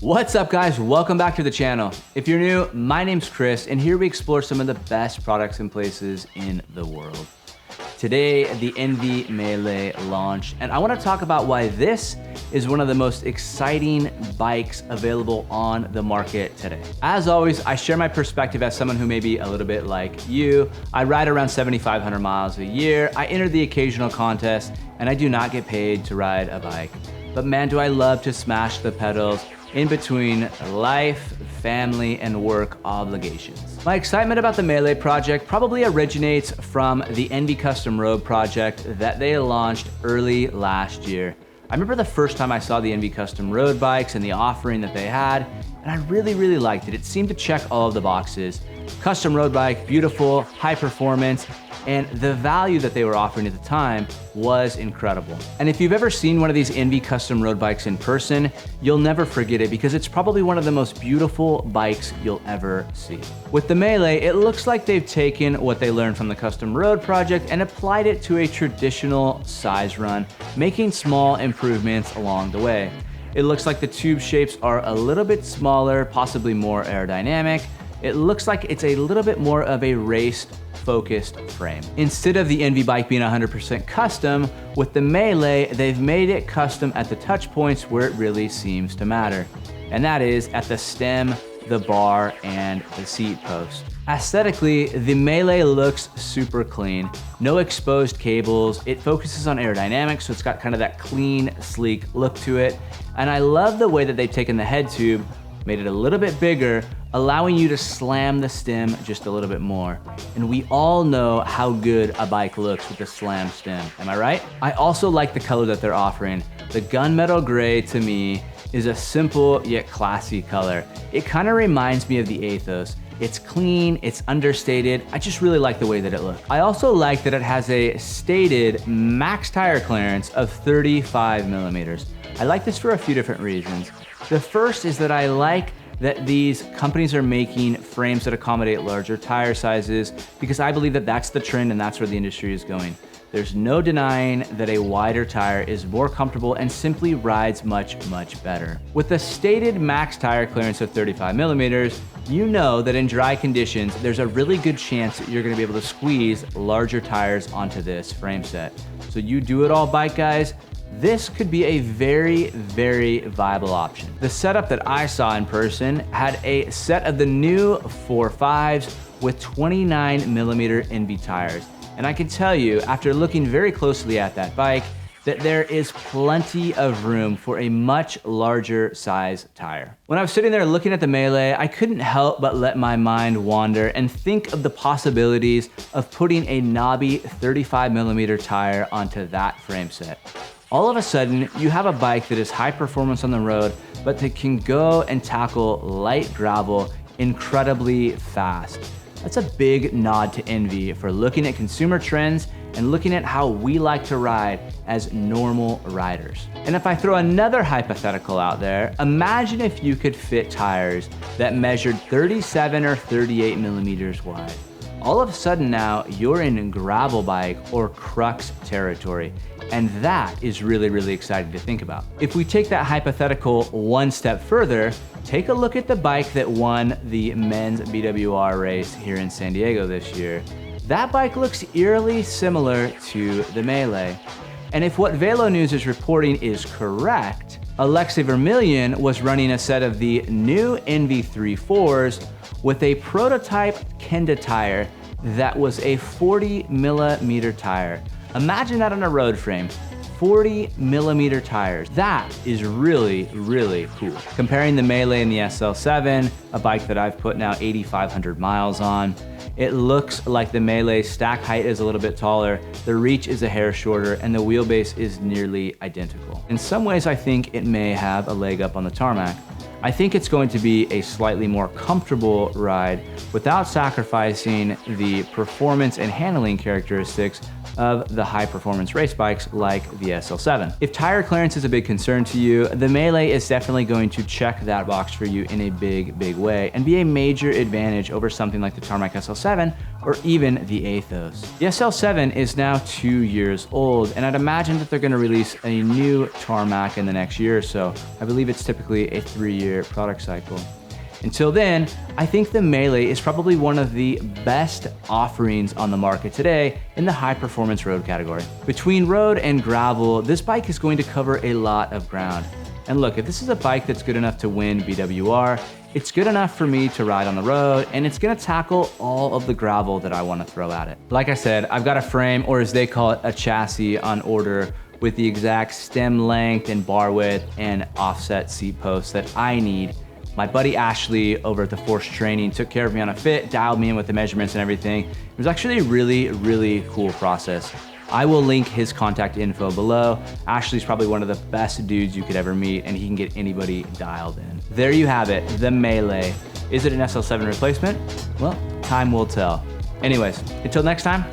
What's up guys, welcome back to the channel. If you're new, my name's Chris and here we explore some of the best products and places in the world. Today, the Enve Melee launched, and I want to talk about why this is one of the most exciting bikes available on the market today. As always, I share my perspective as someone who may be a little bit like you. I ride around 7,500 miles a year. I enter the occasional contest, and I do not get paid to ride a bike. But man, do I love to smash the pedals in between life, family, and work obligations. My excitement about the Melee project probably originates from the Enve Custom Road project that they launched early last year. I remember the first time I saw the Enve Custom Road bikes and the offering that they had, and I really liked it. It seemed to check all of the boxes. Custom road bike, beautiful, high performance, and the value that they were offering at the time was incredible. And if you've ever seen one of these Enve custom road bikes in person, you'll never forget it because it's probably one of the most beautiful bikes you'll ever see. With the Melee, it looks like they've taken what they learned from the custom road project and applied it to a traditional size run, making small improvements along the way. It looks like the tube shapes are a little bit smaller, possibly more aerodynamic. It looks like it's a little bit more of a race-focused frame. Instead of the Enve bike being 100% custom, with the Melee, they've made it custom at the touch points where it really seems to matter. And that is at the stem, the bar, and the seat post. Aesthetically, the Melee looks super clean. No exposed cables. It focuses on aerodynamics, so it's got kind of that clean, sleek look to it. And I love the way that they've taken the head tube, made it a little bit bigger, allowing you to slam the stem just a little bit more. And we all know how good a bike looks with a slam stem, am I right? I also like the color that they're offering. The gunmetal gray, to me, is a simple yet classy color. It kind of reminds me of the Athos. It's clean, it's understated. I just really like the way that it looks. I also like that it has a stated max tire clearance of 35 millimeters. I like this for a few different reasons. The first is that I like that these companies are making frames that accommodate larger tire sizes because I believe that that's the trend and that's where the industry is going. There's no denying that a wider tire is more comfortable and simply rides much better. With the stated max tire clearance of 35 millimeters, you know that in dry conditions, there's a really good chance that you're gonna be able to squeeze larger tires onto this frame set. So you do it all bike guys, this could be a very viable option. The setup that I saw in person had a set of the new 4.5s with 29 millimeter Enve tires. And I can tell you, after looking very closely at that bike, that there is plenty of room for a much larger size tire. When I was sitting there looking at the Melee, I couldn't help but let my mind wander and think of the possibilities of putting a knobby 35 millimeter tire onto that frame set. All of a sudden, you have a bike that is high performance on the road, but that can go and tackle light gravel incredibly fast. That's a big nod to Enve for looking at consumer trends and looking at how we like to ride as normal riders. And if I throw another hypothetical out there, imagine if you could fit tires that measured 37 or 38 millimeters wide. All of a sudden now, you're in gravel bike or crux territory. And that is really exciting to think about. If we take that hypothetical one step further, take a look at the bike that won the men's BWR race here in San Diego this year. That bike looks eerily similar to the Melee. And if what Velo News is reporting is correct, Alexei Vermillion was running a set of the new Enve 3.4s with a prototype Kenda tire that was a 40 millimeter tire. Imagine that on a road frame, 40 millimeter tires. That is really cool. Comparing the Melee and the SL7, a bike that I've put now 8,500 miles on, it looks like the Melee stack height is a little bit taller, the reach is a hair shorter, and the wheelbase is nearly identical. In some ways, I think it may have a leg up on the tarmac. I think it's going to be a slightly more comfortable ride without sacrificing the performance and handling characteristics of the high performance race bikes like the SL7. If tire clearance is a big concern to you, the Melee is definitely going to check that box for you in a big way and be a major advantage over something like the Tarmac SL7 or even the Athos. The SL7 is now 2 years old, and I'd imagine that they're gonna release a new Tarmac in the next year or so. I believe it's typically a 3-year product cycle. Until then, I think the Melee is probably one of the best offerings on the market today in the high performance road category. Between road and gravel, this bike is going to cover a lot of ground. And look, if this is a bike that's good enough to win BWR, it's good enough for me to ride on the road, and it's gonna tackle all of the gravel that I wanna throw at it. Like I said, I've got a frame, or as they call it, a chassis on order with the exact stem length and bar width and offset seat posts that I need. My buddy Ashley over at the Force Training took care of me on a fit, dialed me in with the measurements and everything. It was actually a really cool process. I will link his contact info below. Ashley's probably one of the best dudes you could ever meet, and he can get anybody dialed in. There you have it, the Melee. Is it an SL7 replacement? Well, time will tell. Anyways, until next time.